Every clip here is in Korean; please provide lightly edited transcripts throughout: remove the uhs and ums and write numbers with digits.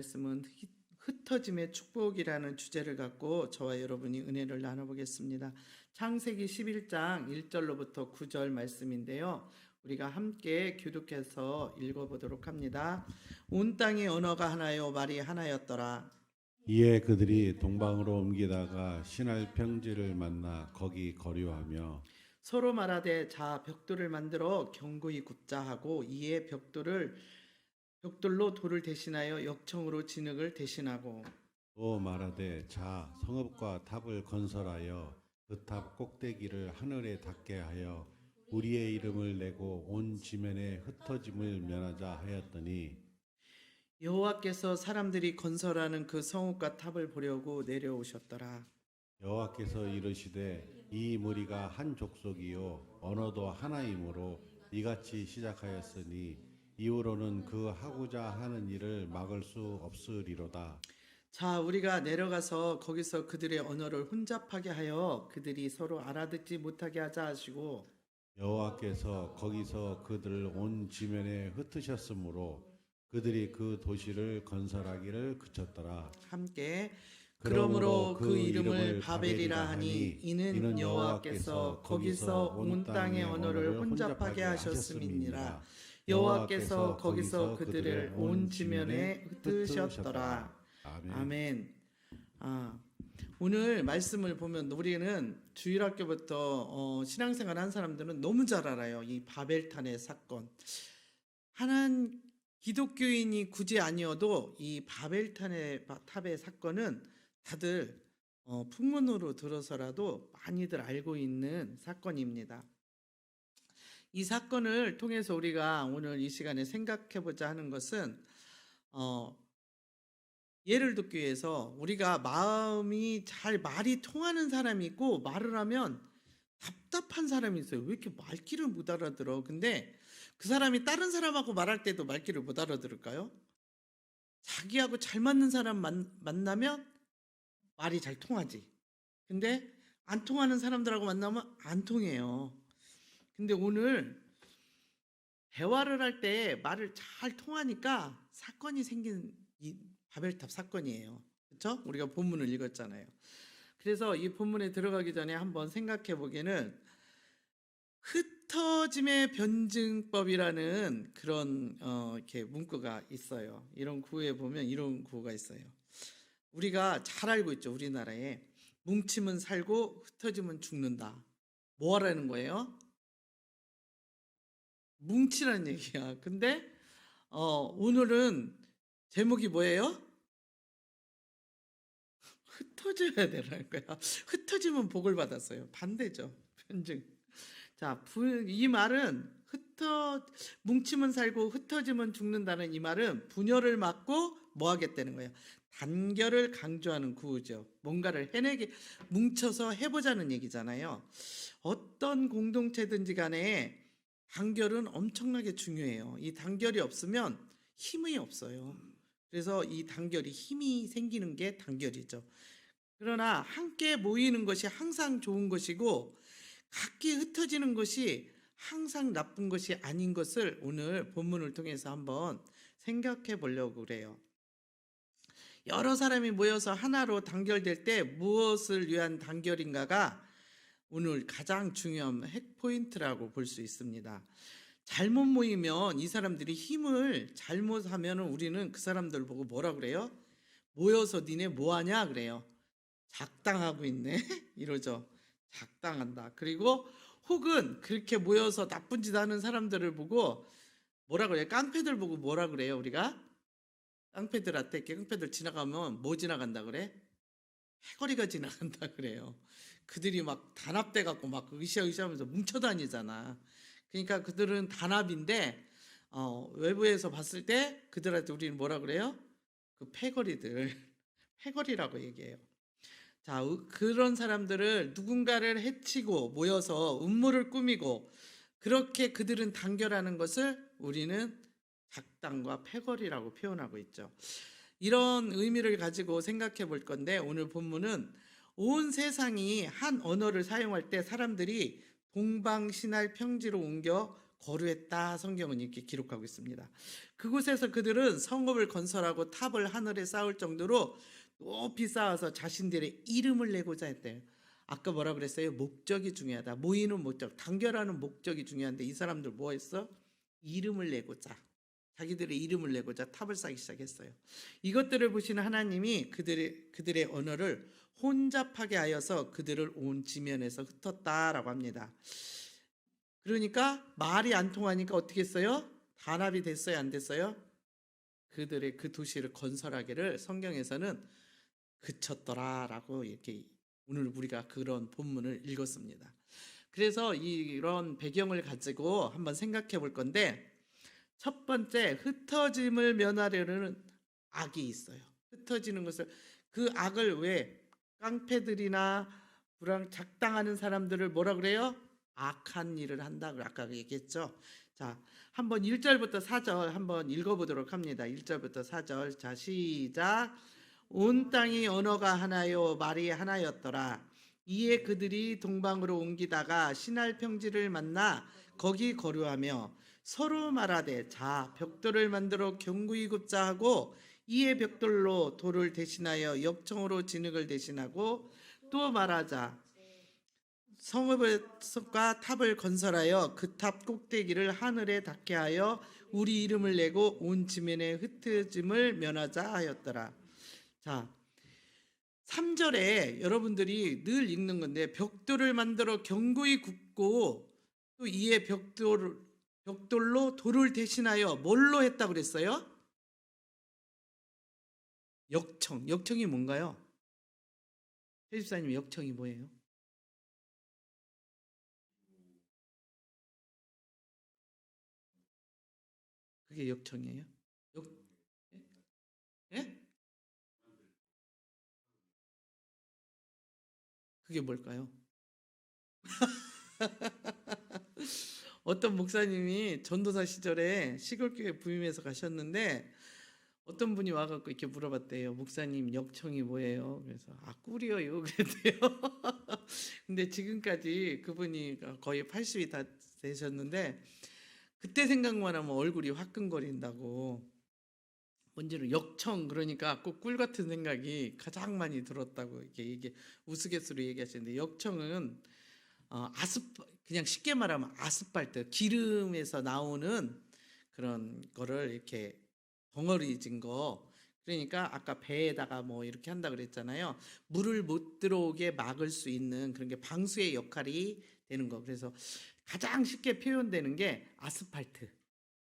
말씀은 흩어짐의 축복이라는 주제를 갖고 저와 여러분이 은혜를 나눠보겠습니다. 창세기 11장 1절로부터 9절 말씀인데요. 우리가 함께 교독해서 읽어보도록 합니다. 온 땅의 언어가 하나요 말이 하나였더라. 이에 그들이 동방으로 옮기다가 신할 평지를 만나 거기 거류하며 서로 말하되 자 벽돌을 만들어 견고히 굽자 하고 이에 벽돌로 돌을 대신하여 역청으로 진흙을 대신하고 또 말하되 자 성읍과 탑을 건설하여 그 탑 꼭대기를 하늘에 닿게 하여 우리의 이름을 내고 온 지면에 흩어짐을 면하자 하였더니 여호와께서 사람들이 건설하는 그 성읍과 탑을 보려고 내려오셨더라. 여호와께서 이르시되 이 무리가 한 족속이요 언어도 하나이므로 이같이 시작하였으니 이후로는 그 하고자 하는 일을 막을 수 없으리로다. 자, 우리가 내려가서 거기서 그들의 언어를 혼잡하게 하여 그들이 서로 알아듣지 못하게 하자 하시고 여호와께서 거기서 그들을 온 지면에 흩으셨으므로 그들이 그 도시를 건설하기를 그쳤더라. 함께 그러므로 그 이름을 바벨이라 하니 이는 여호와께서 거기서 온 땅의 언어를 혼잡하게 하셨음이니라. 여호와께서 거기서 그들을 온 지면에 흩으셨더라. 아멘. 오늘 말씀을 보면 우리는 주일학교부터 신앙생활 한 사람들은 너무 잘 알아요. 이 바벨탑의 사건. 하나님 기독교인이 굳이 아니어도 이 바벨탑의 사건은 다들 풍문으로 들어서라도 많이들 알고 있는 사건입니다. 이 사건을 통해서 우리가 오늘 이 시간에 생각해 보자 하는 것은 예를 듣기 위해서 우리가 말이 통하는 사람이 있고 말을 하면 답답한 사람이 있어요. 왜 이렇게 말귀를 못 알아들어? 근데 그 사람이 다른 사람하고 말할 때도 말귀를 못 알아들을까요? 자기하고 잘 맞는 사람 만나면 말이 잘 통하지. 근데 안 통하는 사람들하고 만나면 안 통해요. 근데 오늘 대화를 할 때 말을 잘 통하니까 사건이 생긴 이 바벨탑 사건이에요. 그렇죠? 우리가 본문을 읽었잖아요. 그래서 이 본문에 들어가기 전에 한번 생각해 보기에는 흩어짐의 변증법이라는 그런 이렇게 문구가 있어요. 이런 구에 보면 이런 구가 있어요. 우리가 잘 알고 있죠. 우리나라에 뭉치면 살고 흩어지면 죽는다. 뭐 하라는 거예요? 뭉치라는 얘기야. 근데 오늘은 제목이 뭐예요? 흩어져야 되라는 거야. 흩어지면 복을 받았어요. 반대죠. 변증. 자, 이 말은 뭉치면 살고 흩어지면 죽는다는 이 말은 분열을 막고 뭐 하겠다는 거예요. 단결을 강조하는 구호죠. 뭔가를 뭉쳐서 해보자는 얘기잖아요. 어떤 공동체든지 간에 단결은 엄청나게 중요해요. 이 단결이 없으면 힘이 없어요. 그래서 이 단결이 힘이 생기는 게 단결이죠. 그러나 함께 모이는 것이 항상 좋은 것이고 각기 흩어지는 것이 항상 나쁜 것이 아닌 것을 오늘 본문을 통해서 한번 생각해 보려고 그래요. 여러 사람이 모여서 하나로 단결될 때 무엇을 위한 단결인가가 오늘 가장 중요한 핵포인트라고 볼 수 있습니다. 잘못 모이면 이 사람들이 힘을 잘못하면 우리는 그 사람들 보고 뭐라 그래요? 모여서 니네 뭐하냐 그래요. 작당하고 있네 이러죠. 작당한다. 그리고 혹은 그렇게 모여서 나쁜 짓 하는 사람들을 보고 뭐라 그래요? 깡패들 보고 뭐라 그래요? 우리가 깡패들한테 깡패들 지나가면 뭐 지나간다 그래? 해거리가 지나간다 그래요. 그들이 막 단합돼 갖고 막 으쌰으쌰하면서 뭉쳐 다니잖아. 그러니까 그들은 단합인데 외부에서 봤을 때 그들한테 우리는 뭐라 그래요? 그 패거리라고 얘기해요. 자, 그런 사람들을 누군가를 해치고 모여서 음모를 꾸미고 그렇게 그들은 단결하는 것을 우리는 작당과 패거리라고 표현하고 있죠. 이런 의미를 가지고 생각해 볼 건데 오늘 본문은 온 세상이 한 언어를 사용할 때 사람들이 동방 신할 평지로 옮겨 거류했다. 성경은 이렇게 기록하고 있습니다. 그곳에서 그들은 성읍을 건설하고 탑을 하늘에 쌓을 정도로 높이 쌓아서 자신들의 이름을 내고자 했대요. 아까 뭐라 그랬어요? 목적이 중요하다. 모이는 목적, 단결하는 목적이 중요한데 이 사람들 뭐 했어? 이름을 내고자, 자기들의 이름을 내고자 탑을 쌓기 시작했어요. 이것들을 보시는 하나님이 그들의 언어를 혼잡하게 하여서 그들을 온 지면에서 흩었다라고 합니다. 그러니까 말이 안 통하니까 어떻게 했어요? 단합이 됐어요, 안 됐어요? 그들의 그 도시를 건설하기를 성경에서는 그쳤더라라고 이렇게 오늘 우리가 그런 본문을 읽었습니다. 그래서 이런 배경을 가지고 한번 생각해 볼 건데, 첫 번째, 흩어짐을 면하려는 악이 있어요. 흩어지는 것을, 그 악을 왜 깡패들이나 작당하는 사람들을 뭐라 그래요? 악한 일을 한다고 아까 얘기했죠. 자, 한번 1절부터 4절 한번 읽어보도록 합니다. 1절부터 4절. 자, 시작. 온 땅이 언어가 하나요 말이 하나였더라. 이에 그들이 동방으로 옮기다가 신할 평지를 만나 거기 거류하며 서로 말하되, 자 벽돌을 만들어 견고히 굽자 하고, 이에 벽돌로 돌을 대신하여 역청으로 진흙을 대신하고, 또 말하자, 성읍과 탑을 건설하여 그 탑 꼭대기를 하늘에 닿게 하여 우리 이름을 내고 온 지면의 흩어짐을 면하자 하였더라. 자, 3절에 여러분들이 늘 읽는 건데, 벽돌을 만들어 견고히 굽고 또 이에 벽돌로 돌을 대신하여 뭘로 했다 그랬어요? 역청. 역청이 뭔가요? 최집사님, 역청이 뭐예요? 그게 역청이에요? 예? 그게 뭘까요? 어떤 목사님이 전도사 시절에 시골교회 부임해서 가셨는데 어떤 분이 와갖고 이렇게 물어봤대요. 목사님, 역청이 뭐예요? 그래서 꿀이요 그랬대요. 근데 지금까지 그분이 거의 80이 다 되셨는데 그때 생각만 하면 얼굴이 화끈거린다고. 뭔지는 역청, 그러니까 꼭 꿀 같은 생각이 가장 많이 들었다고 이게 우스갯소리 얘기하시는데, 역청은 그냥 쉽게 말하면 아스팔트, 기름에서 나오는 그런 거를 이렇게 덩어리진 거. 그러니까 아까 배에다가 뭐 이렇게 한다 그랬잖아요. 물을 못 들어오게 막을 수 있는 그런 게 방수의 역할이 되는 거. 그래서 가장 쉽게 표현되는 게 아스팔트.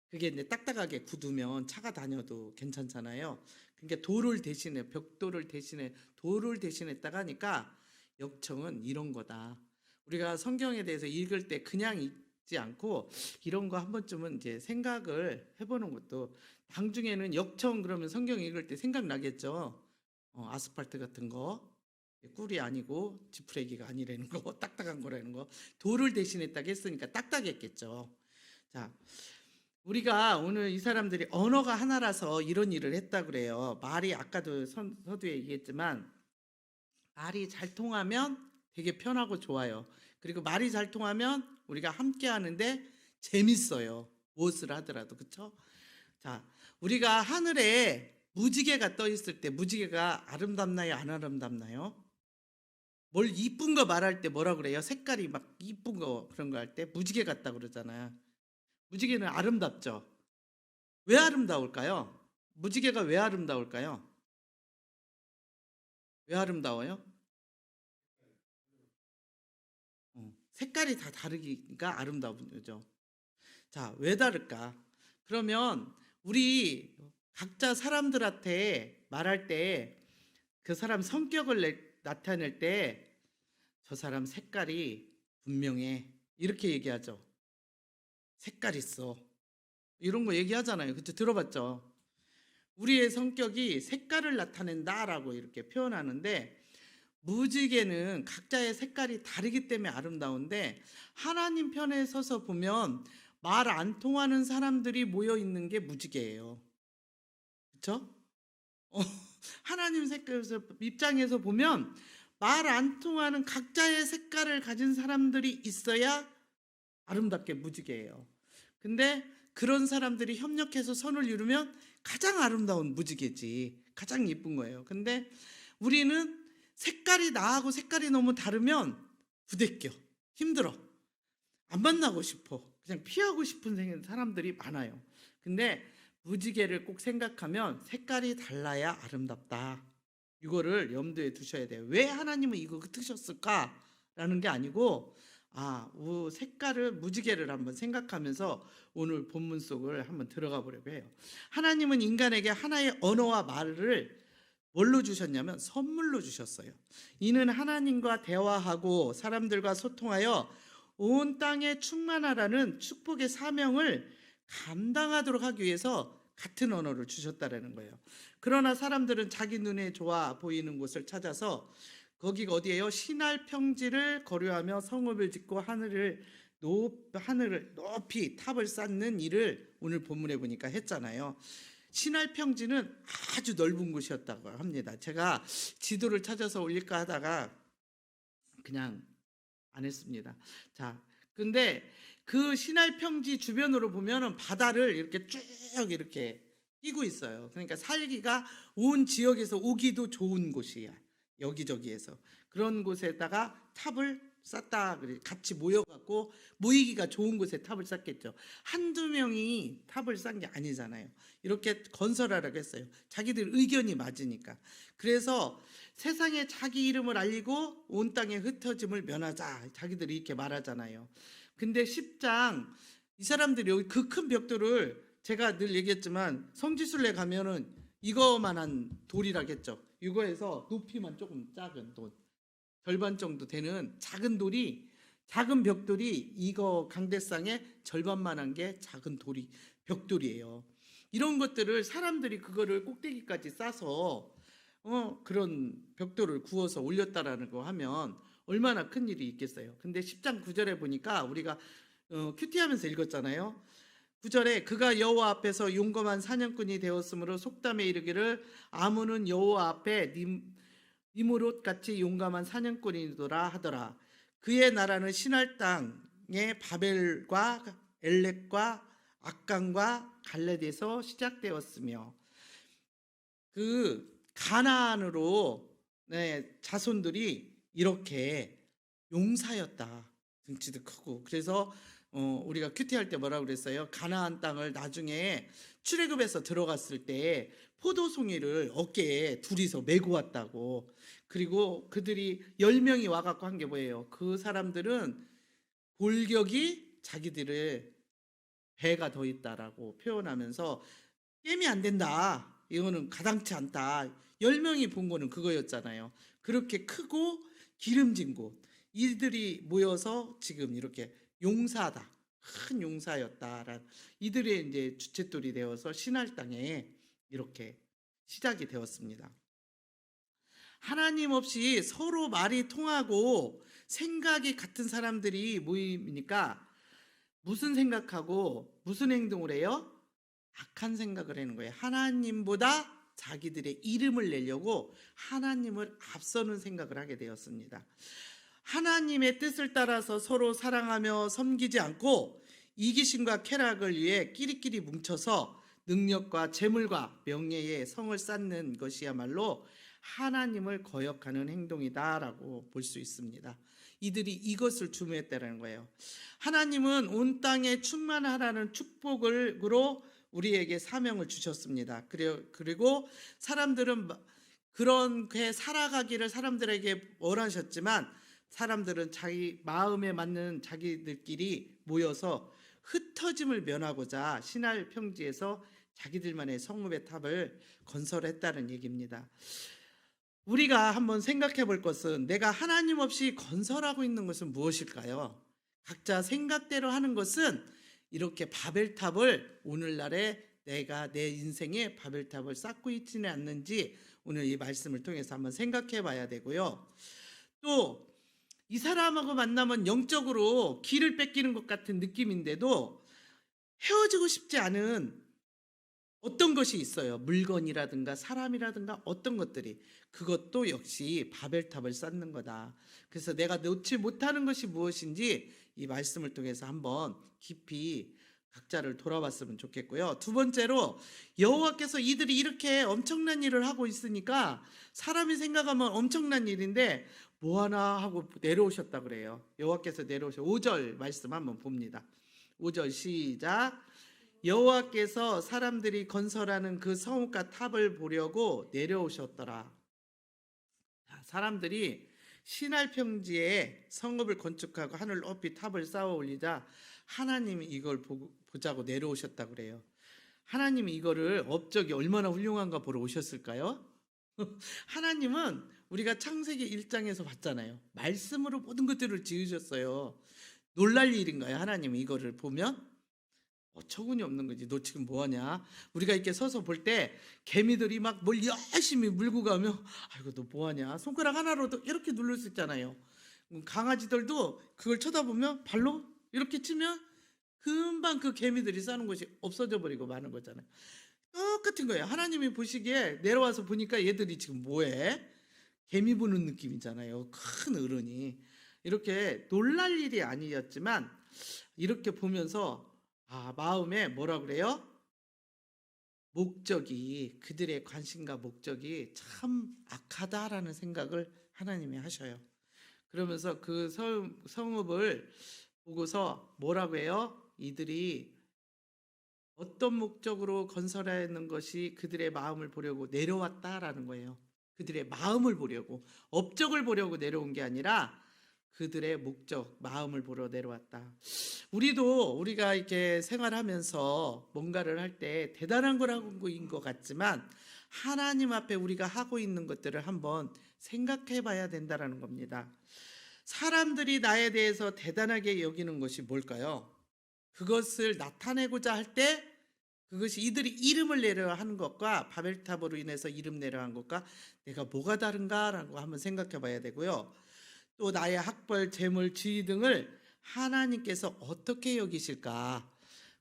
그게 이제 딱딱하게 굳으면 차가 다녀도 괜찮잖아요. 그러니까 벽돌을 대신해 돌을 대신했다가 하니까 역청은 이런 거다. 우리가 성경에 대해서 읽을 때 그냥 읽지 않고 이런 거 한 번쯤은 이제 생각을 해보는 것도, 당중에는 역청 그러면 성경 읽을 때 생각나겠죠. 아스팔트 같은 거, 꿀이 아니고 지푸레기가 아니라는 거, 딱딱한 거라는 거, 돌을 대신했다고 했으니까 딱딱했겠죠. 자, 우리가 오늘 이 사람들이 언어가 하나라서 이런 일을 했다 그래요. 말이 아까도 서두에 얘기했지만 말이 잘 통하면 되게 편하고 좋아요. 그리고 말이 잘 통하면 우리가 함께 하는데 재밌어요. 무엇을 하더라도. 그렇죠? 자, 우리가 하늘에 무지개가 떠 있을 때 무지개가 아름답나요, 안 아름답나요? 뭘 이쁜 거 말할 때 뭐라 그래요? 색깔이 막 이쁜 거 그런 거 할 때 무지개 같다 그러잖아요. 무지개는 아름답죠. 왜 아름다울까요? 무지개가 왜 아름다울까요? 왜 아름다워요? 색깔이 다 다르니까 아름다운 거죠. 자, 왜 다를까? 그러면 우리 각자 사람들한테 말할 때 그 사람 성격을 나타낼 때 저 사람 색깔이 분명해, 이렇게 얘기하죠. 색깔 있어, 이런 거 얘기하잖아요. 그때 들어봤죠? 우리의 성격이 색깔을 나타낸다라고 이렇게 표현하는데, 무지개는 각자의 색깔이 다르기 때문에 아름다운데, 하나님 편에 서서 보면 말 안 통하는 사람들이 모여 있는 게 무지개예요. 그렇죠? 하나님 입장에서 보면 말 안 통하는 각자의 색깔을 가진 사람들이 있어야 아름답게 무지개예요. 근데 그런 사람들이 협력해서 선을 이루면 가장 아름다운 무지개지. 가장 예쁜 거예요. 근데 우리는 색깔이 나하고 색깔이 너무 다르면 부대껴. 힘들어. 안 만나고 싶어. 그냥 피하고 싶은 사람들이 많아요. 근데 무지개를 꼭 생각하면 색깔이 달라야 아름답다. 이거를 염두에 두셔야 돼요. 왜 하나님은 이거 트셨을까라는 게 아니고 색깔을 무지개를 한번 생각하면서 오늘 본문 속을 한번 들어가 보려고 해요. 하나님은 인간에게 하나의 언어와 말을 뭘로 주셨냐면 선물로 주셨어요. 이는 하나님과 대화하고 사람들과 소통하여 온 땅에 충만하라는 축복의 사명을 감당하도록 하기 위해서 같은 언어를 주셨다라는 거예요. 그러나 사람들은 자기 눈에 좋아 보이는 곳을 찾아서 거기가 어디예요? 신할 평지를 거류하며 성읍을 짓고 하늘을 높이 탑을 쌓는 일을 오늘 본문에 보니까 했잖아요. 신할 평지는 아주 넓은 곳이었다고 합니다. 제가 지도를 찾아서 올릴까 하다가 그냥 안 했습니다. 자, 근데 그 신할 평지 주변으로 보면은 바다를 이렇게 쭉 이렇게 끼고 있어요. 그러니까 살기가 온 지역에서 오기도 좋은 곳이야. 여기저기에서 그런 곳에다가 탑을 쌓다 그래 같이 모여갖고 모이기가 좋은 곳에 탑을 쌓겠죠. 한두 명이 탑을 쌓은 게 아니잖아요. 이렇게 건설하라고 했어요. 자기들 의견이 맞으니까. 그래서 세상에 자기 이름을 알리고 온 땅에 흩어짐을 면하자. 자기들이 이렇게 말하잖아요. 근데 10장 이 사람들이 여기 그 큰 벽돌을 제가 늘 얘기했지만 성지순례 가면은 이거만한 돌이라겠죠. 이거에서 높이만 조금 작은 돌, 절반 정도 되는 작은 돌이, 작은 벽돌이 이거 강대상의 절반만한 게 작은 돌이 벽돌이에요. 이런 것들을 사람들이 그거를 꼭대기까지 싸서 그런 벽돌을 구워서 올렸다라는 거 하면 얼마나 큰 일이 있겠어요. 근데 10장 9절에 보니까 우리가 큐티하면서 읽었잖아요. 9절에 그가 여호와 앞에서 용검한 사냥꾼이 되었으므로 속담에 이르기를 아문은 여호와 앞에 니무롯 같이 용감한 사냥꾼이더라 하더라. 그의 나라는 신할 땅의 바벨과 엘렉과 악강과 갈렙에서 시작되었으며 그 가나안으로 자손들이 이렇게 용사였다. 등치도 크고. 그래서 우리가 큐티할 때 뭐라고 그랬어요? 가나안 땅을 나중에 출애굽해서 들어갔을 때 포도송이를 어깨에 둘이서 메고 왔다고. 그리고 그들이 10명이 와갖고 한 게 뭐예요? 그 사람들은 골격이 자기들의 배가 더 있다라고 표현하면서 게임이 안 된다. 이거는 가당치 않다. 10명이 본 거는 그거였잖아요. 그렇게 크고 기름진 곳. 이들이 모여서 지금 이렇게 용사다. 큰 용사였다라는 이들의 이제 주춧돌이 되어서 신할 땅에 이렇게 시작이 되었습니다. 하나님 없이 서로 말이 통하고 생각이 같은 사람들이 모이니까 무슨 생각하고 무슨 행동을 해요? 악한 생각을 하는 거예요. 하나님보다 자기들의 이름을 내려고 하나님을 앞서는 생각을 하게 되었습니다. 하나님의 뜻을 따라서 서로 사랑하며 섬기지 않고 이기심과 쾌락을 위해 끼리끼리 뭉쳐서 능력과 재물과 명예의 성을 쌓는 것이야말로 하나님을 거역하는 행동이다라고 볼 수 있습니다. 이들이 이것을 주무했다는 거예요. 하나님은 온 땅에 충만하라는 축복으로 우리에게 사명을 주셨습니다. 그리고 사람들은 그렇게 살아가기를 사람들에게 원하셨지만 사람들은 자기 마음에 맞는 자기들끼리 모여서 흩어짐을 면하고자 신할 평지에서 자기들만의 성읍의 탑을 건설했다는 얘기입니다. 우리가 한번 생각해 볼 것은 내가 하나님 없이 건설하고 있는 것은 무엇일까요? 각자 생각대로 하는 것은 이렇게 바벨탑을 오늘날에 내가 내 인생에 바벨탑을 쌓고 있지는 않는지 오늘 이 말씀을 통해서 한번 생각해 봐야 되고요. 또 이 사람하고 만나면 영적으로 길을 뺏기는 것 같은 느낌인데도 헤어지고 싶지 않은 어떤 것이 있어요. 물건이라든가 사람이라든가 어떤 것들이. 그것도 역시 바벨탑을 쌓는 거다. 그래서 내가 놓지 못하는 것이 무엇인지 이 말씀을 통해서 한번 깊이 각자를 돌아봤으면 좋겠고요. 두 번째로 여호와께서 이들이 이렇게 엄청난 일을 하고 있으니까 사람이 생각하면 엄청난 일인데 뭐 하나 하고 내려오셨다 그래요. 여호와께서 내려오셔. 5절 말씀 한번 봅니다. 5절 시작. 여호와께서 사람들이 건설하는 그 성읍과 탑을 보려고 내려오셨더라. 사람들이 시날 평지에 성읍을 건축하고 하늘 높이 탑을 쌓아 올리자 하나님이 이걸 보자고 내려오셨다 그래요. 하나님이 이거를 업적이 얼마나 훌륭한가 보러 오셨을까요? 하나님은 우리가 창세기 1장에서 봤잖아요. 말씀으로 모든 것들을 지으셨어요. 놀랄 일인가요? 하나님이 이거를 보면 어처구니 없는 거지. 너 지금 뭐하냐? 우리가 이렇게 서서 볼 때 개미들이 막 뭘 열심히 물고 가면 아이고 너 뭐하냐? 손가락 하나로도 이렇게 누를 수 있잖아요. 강아지들도 그걸 쳐다보면 발로 이렇게 치면 금방 그 개미들이 싸는 것이 없어져 버리고 마는 거잖아요. 똑같은 거예요. 하나님이 보시기에 내려와서 보니까 얘들이 지금 뭐해? 개미 보는 느낌이잖아요. 큰 어른이. 이렇게 놀랄 일이 아니었지만 이렇게 보면서 마음에 뭐라 그래요? 목적이, 그들의 관심과 목적이 참 악하다라는 생각을 하나님이 하셔요. 그러면서 그 성읍을 보고서 뭐라고 해요? 이들이 어떤 목적으로 건설하는 것이 그들의 마음을 보려고 내려왔다라는 거예요. 그들의 마음을 보려고, 업적을 보려고 내려온 게 아니라 그들의 목적, 마음을 보러 내려왔다. 우리가 이렇게 생활하면서 뭔가를 할 때 대단한 거인 것 같지만 하나님 앞에 우리가 하고 있는 것들을 한번 생각해 봐야 된다는 겁니다. 사람들이 나에 대해서 대단하게 여기는 것이 뭘까요? 그것을 나타내고자 할 때 그것이 이들이 이름을 내려 하는 것과 바벨탑으로 인해서 이름 내려 한 것과 내가 뭐가 다른가라고 한번 생각해 봐야 되고요. 또 나의 학벌, 재물, 지위 등을 하나님께서 어떻게 여기실까?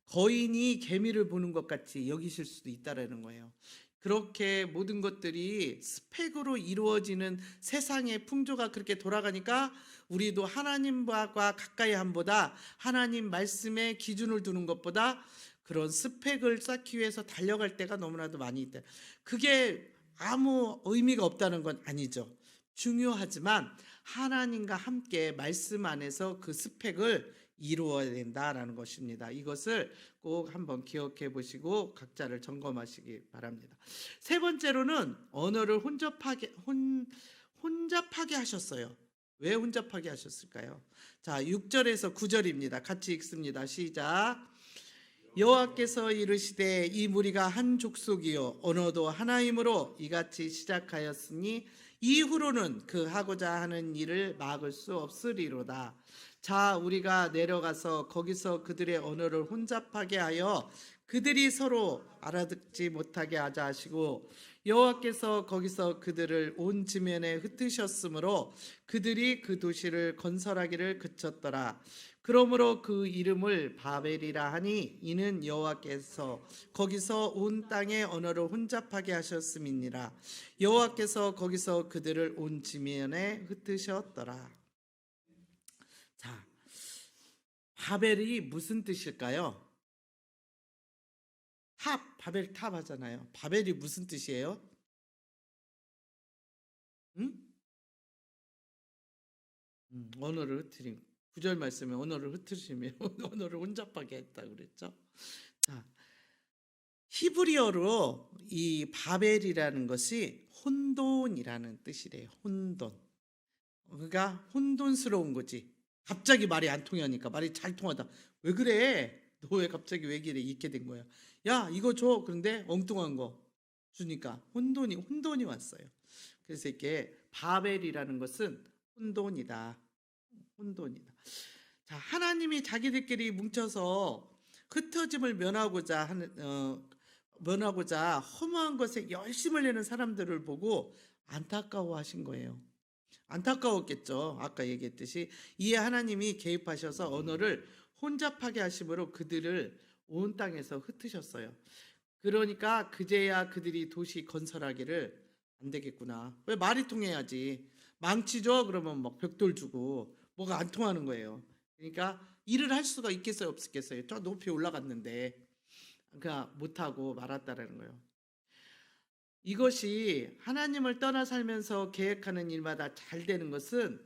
거인이 개미를 보는 것 같이 여기실 수도 있다라는 거예요. 그렇게 모든 것들이 스펙으로 이루어지는 세상의 풍조가 그렇게 돌아가니까 우리도 하나님과 가까이 함보다 하나님 말씀에 기준을 두는 것보다 그런 스펙을 쌓기 위해서 달려갈 때가 너무나도 많이 있다. 그게 아무 의미가 없다는 건 아니죠. 중요하지만 하나님과 함께 말씀 안에서 그 스펙을 이루어야 된다라는 것입니다. 이것을 꼭 한번 기억해 보시고 각자를 점검하시기 바랍니다. 세 번째로는 언어를 혼잡하게 하셨어요. 왜 혼잡하게 하셨을까요? 자, 6절에서 9절입니다. 같이 읽습니다. 시작. 여호와께서 이르시되 이 무리가 한 족속이요 언어도 하나이므로 이같이 시작하였으니 이후로는 그 하고자 하는 일을 막을 수 없으리로다. 자, 우리가 내려가서 거기서 그들의 언어를 혼잡하게 하여 그들이 서로 알아듣지 못하게 하자 하시고 여호와께서 거기서 그들을 온 지면에 흩으셨으므로 그들이 그 도시를 건설하기를 그쳤더라. 그러므로 그 이름을 바벨이라 하니 이는 여호와께서 거기서 온 땅의 언어를 혼잡하게 하셨음이니라. 여호와께서 거기서 그들을 온 지면에 흩으셨더라. 자, 바벨이 무슨 뜻일까요? 바벨 탑 하잖아요. 바벨이 무슨 뜻이에요? 응? 언어를 흩트림. 9절 말씀에 언어를 흩으시며 언어를 혼잡하게 했다 그랬죠. 자, 히브리어로 이 바벨이라는 것이 혼돈이라는 뜻이래요. 혼돈. 그러니까 혼돈스러운 거지. 갑자기 말이 안 통하니까 말이 잘 통하다. 왜 그래? 너 왜 갑자기 왜 이래? 이렇게 된 거야. 야, 이거 줘. 그런데 엉뚱한 거 주니까 혼돈이 왔어요. 그래서 이렇게 바벨이라는 것은 혼돈이다. 혼돈이다. 자, 하나님이 자기들끼리 뭉쳐서 흩어짐을 면하고자 허무한 것에 열심을 내는 사람들을 보고 안타까워하신 거예요. 안타까웠겠죠. 아까 얘기했듯이 이에 하나님이 개입하셔서 언어를 혼잡하게 하심으로 그들을 온 땅에서 흩으셨어요. 그러니까 그제야 그들이 도시 건설하기를 안 되겠구나. 왜 말이 통해야지. 망치죠? 그러면 막 벽돌 주고 뭐가 안 통하는 거예요. 그러니까 일을 할 수가 있겠어요, 없겠어요? 저 높이 올라갔는데 그냥 못하고 말았다라는 거예요. 이것이 하나님을 떠나 살면서 계획하는 일마다 잘 되는 것은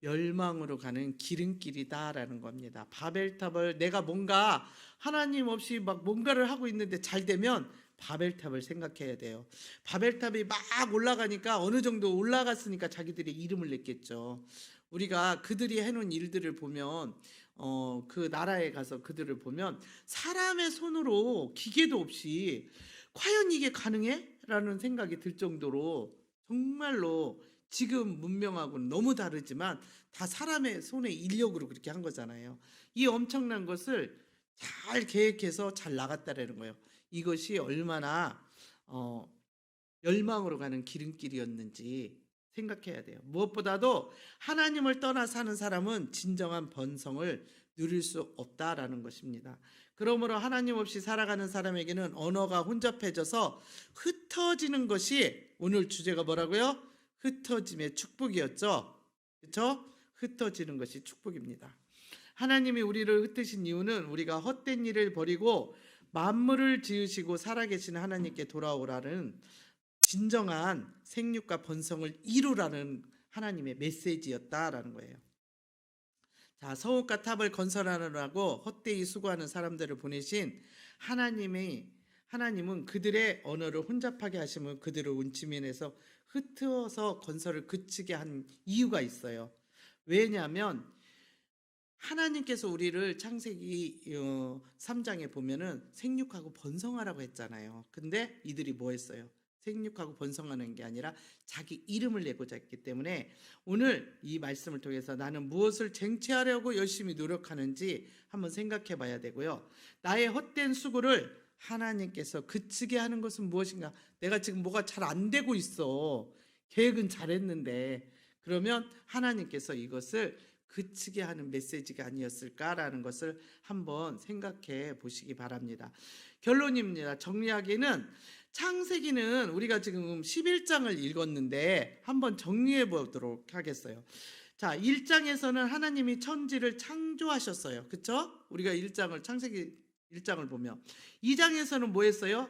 멸망으로 가는 기름길이다라는 겁니다. 바벨탑을 내가 뭔가 하나님 없이 막 뭔가를 하고 있는데 잘 되면 바벨탑을 생각해야 돼요. 바벨탑이 막 올라가니까 어느 정도 올라갔으니까 자기들이 이름을 냈겠죠. 우리가 그들이 해놓은 일들을 보면 그 나라에 가서 그들을 보면 사람의 손으로 기계도 없이 과연 이게 가능해? 라는 생각이 들 정도로 정말로 지금 문명하고는 너무 다르지만 다 사람의 손의 인력으로 그렇게 한 거잖아요. 이 엄청난 것을 잘 계획해서 잘 나갔다라는 거예요. 이것이 얼마나 멸망으로 가는 기름길이었는지 생각해야 돼요. 무엇보다도 하나님을 떠나 사는 사람은 진정한 번성을 누릴 수 없다라는 것입니다. 그러므로 하나님 없이 살아가는 사람에게는 언어가 혼잡해져서 흩어지는 것이 오늘 주제가 뭐라고요? 흩어짐의 축복이었죠. 그렇죠? 흩어지는 것이 축복입니다. 하나님이 우리를 흩으신 이유는 우리가 헛된 일을 버리고 만물을 지으시고 살아계신 하나님께 돌아오라는 진정한 생육과 번성을 이루라는 하나님의 메시지였다라는 거예요. 자, 성읍과 탑을 건설하느라고 헛되이 수고하는 사람들을 보내신 하나님은 그들의 언어를 혼잡하게 하시면 그들을 온치면에서 흩어서 건설을 그치게 한 이유가 있어요. 왜냐하면 하나님께서 우리를 창세기 3장에 보면은 생육하고 번성하라고 했잖아요. 근데 이들이 뭐 했어요? 생육하고 번성하는 게 아니라 자기 이름을 내고자 했기 때문에 오늘 이 말씀을 통해서 나는 무엇을 쟁취하려고 열심히 노력하는지 한번 생각해 봐야 되고요. 나의 헛된 수고를 하나님께서 그치게 하는 것은 무엇인가? 내가 지금 뭐가 잘 안 되고 있어. 계획은 잘했는데 그러면 하나님께서 이것을 그치게 하는 메시지가 아니었을까라는 것을 한번 생각해 보시기 바랍니다. 결론입니다. 정리하기는 창세기는 우리가 지금 11장을 읽었는데 한번 정리해 보도록 하겠어요. 자, 1장에서는 하나님이 천지를 창조하셨어요. 그렇죠? 우리가 창세기 1장을 보면 2장에서는 뭐 했어요?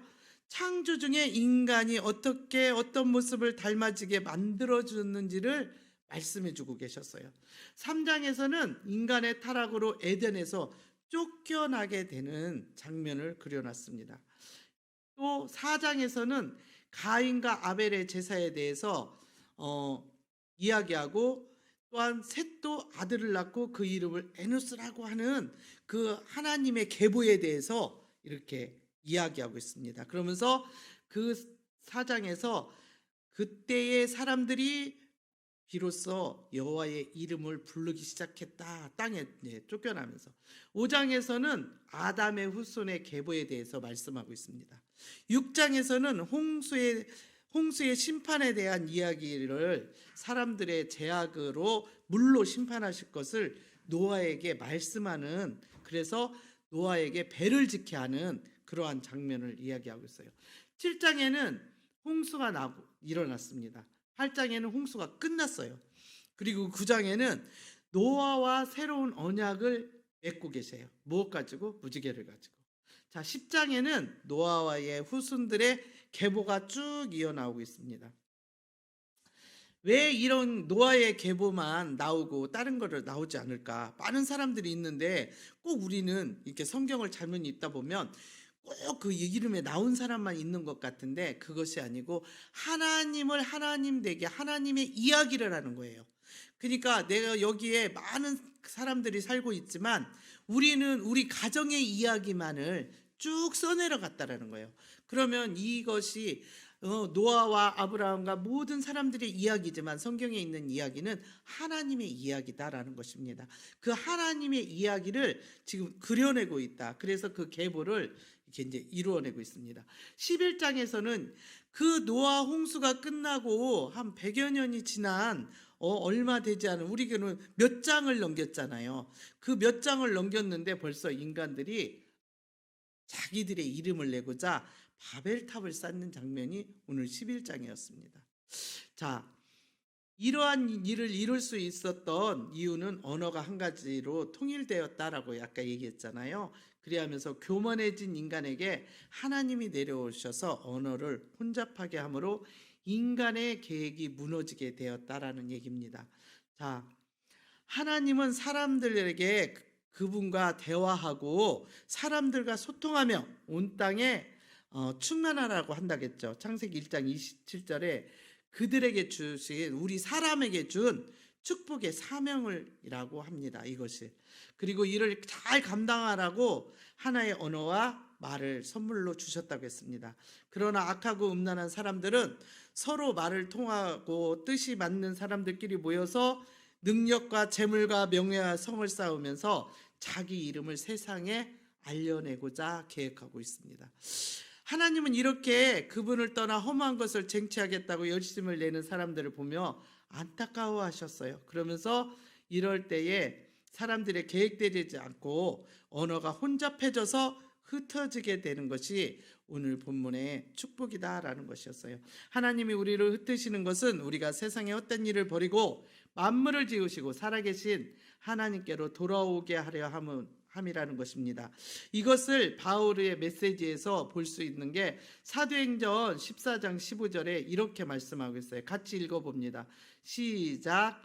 창조 중에 인간이 어떻게 어떤 모습을 닮아지게 만들어 줬는지를 말씀해 주고 계셨어요. 3장에서는 인간의 타락으로 에덴에서 쫓겨나게 되는 장면을 그려놨습니다. 또 4장에서는 가인과 아벨의 제사에 대해서 이야기하고 또한 셋도 아들을 낳고 그 이름을 에노스라고 하는 그 하나님의 계보에 대해서 이렇게 이야기하고 있습니다. 그러면서 그 4장에서 그때의 사람들이 비로소 여호와의 이름을 부르기 시작했다. 땅에 쫓겨나면서 5장에서는 아담의 후손의 계보에 대해서 말씀하고 있습니다. 6장에서는 홍수의 심판에 대한 이야기를 사람들의 죄악으로 물로 심판하실 것을 노아에게 말씀하는 그래서 노아에게 배를 지게 하는 그러한 장면을 이야기하고 있어요. 7장에는 홍수가 일어났습니다. 8장에는 홍수가 끝났어요. 그리고 9장에는 노아와 새로운 언약을 맺고 계세요. 무엇 가지고? 무지개를 가지고. 자, 10장에는 노아와의 후손들의 계보가 쭉 이어나오고 있습니다. 왜 이런 노아의 계보만 나오고 다른 거를 나오지 않을까? 많은 사람들이 있는데 꼭 우리는 이렇게 성경을 잘못 읽다 보면 꼭 그 이름에 나온 사람만 있는 것 같은데 그것이 아니고 하나님을 하나님 되게 하나님의 이야기를 하는 거예요. 그러니까 내가 여기에 많은 사람들이 살고 있지만 우리는 우리 가정의 이야기만을 쭉 써내려갔다라는 거예요. 그러면 이것이 노아와 아브라함과 모든 사람들의 이야기지만 성경에 있는 이야기는 하나님의 이야기다라는 것입니다. 그 하나님의 이야기를 지금 그려내고 있다. 그래서 그 계보를 이렇게 이제 이루어내고 있습니다. 11장에서는 그 노아 홍수가 끝나고 한 100여 년이 지난 얼마 되지 않은 우리는 몇 장을 넘겼잖아요. 그 몇 장을 넘겼는데 벌써 인간들이 자기들의 이름을 내고자 바벨탑을 쌓는 장면이 오늘 11장이었습니다. 자, 이러한 일을 이룰 수 있었던 이유는 언어가 한 가지로 통일되었다라고 아까 얘기했잖아요. 그리하면서 교만해진 인간에게 하나님이 내려오셔서 언어를 혼잡하게 함으로 인간의 계획이 무너지게 되었다라는 얘기입니다. 자, 하나님은 사람들에게 그분과 대화하고 사람들과 소통하며 온 땅에 충만하라고 한다겠죠. 창세기 1장 27절에 그들에게 주신 우리 사람에게 준 축복의 사명을이라고 합니다. 이것이. 그리고 이를 잘 감당하라고 하나의 언어와 말을 선물로 주셨다고 했습니다. 그러나 악하고 음란한 사람들은 서로 말을 통하고 뜻이 맞는 사람들끼리 모여서 능력과 재물과 명예와 성을 쌓으면서 자기 이름을 세상에 알려내고자 계획하고 있습니다. 하나님은 이렇게 그분을 떠나 험한 것을 쟁취하겠다고 열심을 내는 사람들을 보며 안타까워하셨어요. 그러면서 이럴 때에 사람들의 계획되지 않고 언어가 혼잡해져서 흩어지게 되는 것이 오늘 본문의 축복이다라는 것이었어요. 하나님이 우리를 흩으시는 것은 우리가 세상에 헛된 일을 버리고 만물을 지으시고 살아계신 하나님께로 돌아오게 하려 함이라는 것입니다. 이것을 바울의 메시지에서 볼 수 있는 게 사도행전 14장 15절에 이렇게 말씀하고 있어요. 같이 읽어봅니다. 시작.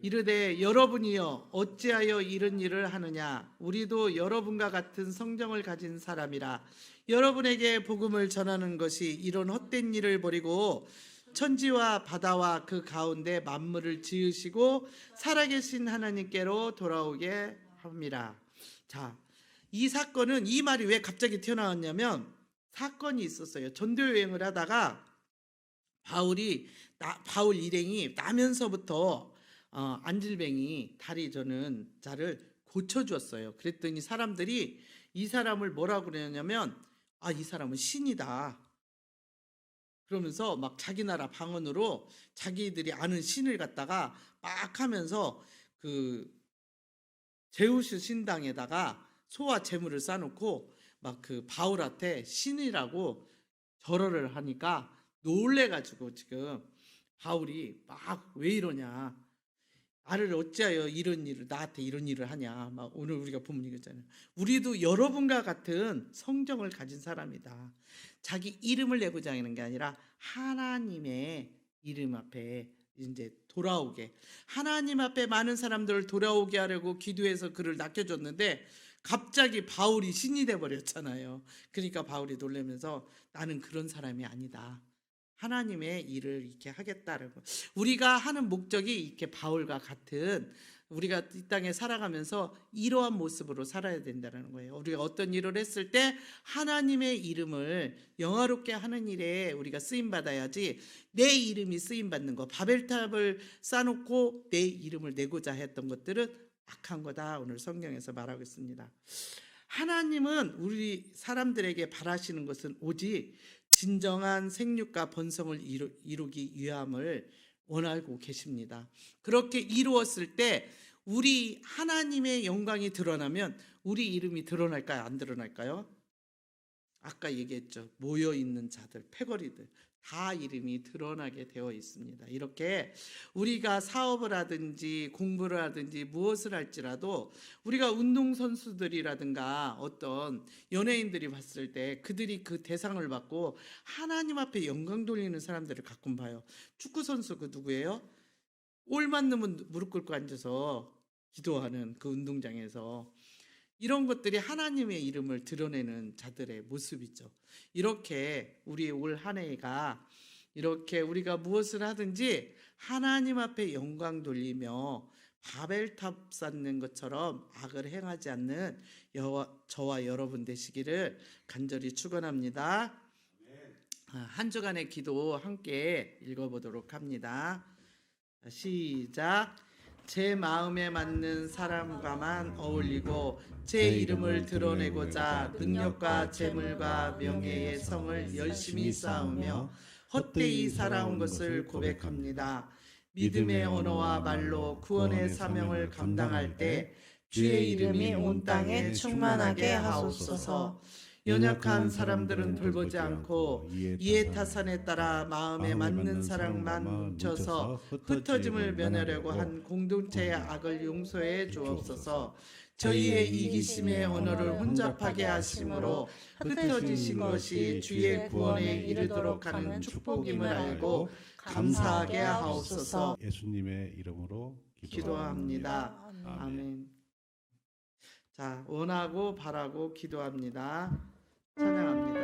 이르되 여러분이여 어찌하여 이런 일을 하느냐. 우리도 여러분과 같은 성정을 가진 사람이라. 여러분에게 복음을 전하는 것이 이런 헛된 일을 버리고 천지와 바다와 그 가운데 만물을 지으시고 살아계신 하나님께로 돌아오게 합니다. 자, 이 사건은, 이 말이 왜 갑자기 튀어나왔냐면 사건이 있었어요. 전도 여행을 하다가 바울 일행이 나면서부터 안질뱅이 다리 저는 자를 고쳐주었어요. 그랬더니 사람들이 이 사람을 뭐라고 그러냐면 이 사람은 신이다. 그러면서 막 자기 나라 방언으로 자기들이 아는 신을 갖다가 막 하면서 그 제우스 신당에다가 소와 제물을 쌓아놓고 막 그 바울한테 신이라고 절호를 하니까 놀래가지고 지금 바울이 막 왜 이러냐, 나를 어찌하여 나한테 이런 일을 하냐. 막 오늘 우리가 본문 읽었잖아요. 우리도 여러분과 같은 성정을 가진 사람이다. 자기 이름을 내고자 하는 게 아니라 하나님의 이름 앞에 이제 돌아오게, 하나님 앞에 많은 사람들을 돌아오게 하려고 기도해서 그를 낚여줬는데 갑자기 바울이 신이 돼버렸잖아요. 그러니까 바울이 놀라면서 나는 그런 사람이 아니다. 하나님의 일을 이렇게 하겠다라고. 우리가 하는 목적이 이렇게 바울과 같은, 우리가 이 땅에 살아가면서 이러한 모습으로 살아야 된다는 거예요. 우리가 어떤 일을 했을 때 하나님의 이름을 영화롭게 하는 일에 우리가 쓰임 받아야지, 내 이름이 쓰임 받는 거, 바벨탑을 쌓아놓고 내 이름을 내고자 했던 것들은 악한 거다. 오늘 성경에서 말하고 있습니다. 하나님은 우리 사람들에게 바라시는 것은 오직 진정한 생육과 번성을 이루기 위함을 원하고 계십니다. 그렇게 이루었을 때 우리 하나님의 영광이 드러나면 우리 이름이 드러날까요? 안 드러날까요? 아까 얘기했죠. 모여있는 자들, 패거리들 다 이름이 드러나게 되어 있습니다. 이렇게 우리가 사업을 하든지 공부를 하든지 무엇을 할지라도 우리가 운동선수들이라든가 어떤 연예인들이 봤을 때 그들이 그 대상을 받고 하나님 앞에 영광 돌리는 사람들을 가끔 봐요. 축구선수 그 누구예요? 골 맞으면 무릎 꿇고 앉아서 기도하는 그 운동장에서, 이런 것들이 하나님의 이름을 드러내는 자들의 모습이죠. 이렇게 우리 올 한 해가 이렇게 우리가 무엇을 하든지 하나님 앞에 영광 돌리며 바벨탑 쌓는 것처럼 악을 행하지 않는 저와 여러분 되시기를 간절히 축원합니다. 한 주간의 기도 함께 읽어보도록 합니다. 시작. 제 마음에 맞는 사람과만 어울리고 제 이름을 드러내고자 능력과 재물과 명예의 성을 열심히 쌓으며 헛되이 살아온 것을 고백합니다. 믿음의 언어와 말로 구원의 사명을 감당할 때 주의 이름이 온 땅에 충만하게 하옵소서. 연약한 사람들은 돌보지 않고 이해타산에 따라 마음에 맞는 사랑만 뭉쳐서 흩어짐을 면하려고 한 공동체의 악을 용서해 주옵소서. 저희의 이기심의 언어를 혼잡하게 하심으로 흩어지신 것이 주의 구원에 이르도록 하는 축복임을 알고 감사하게 하옵소서. 예수님의 이름으로 기도합니다. 아멘. 자, 원하고 바라고 기도합니다. 찬양합니다.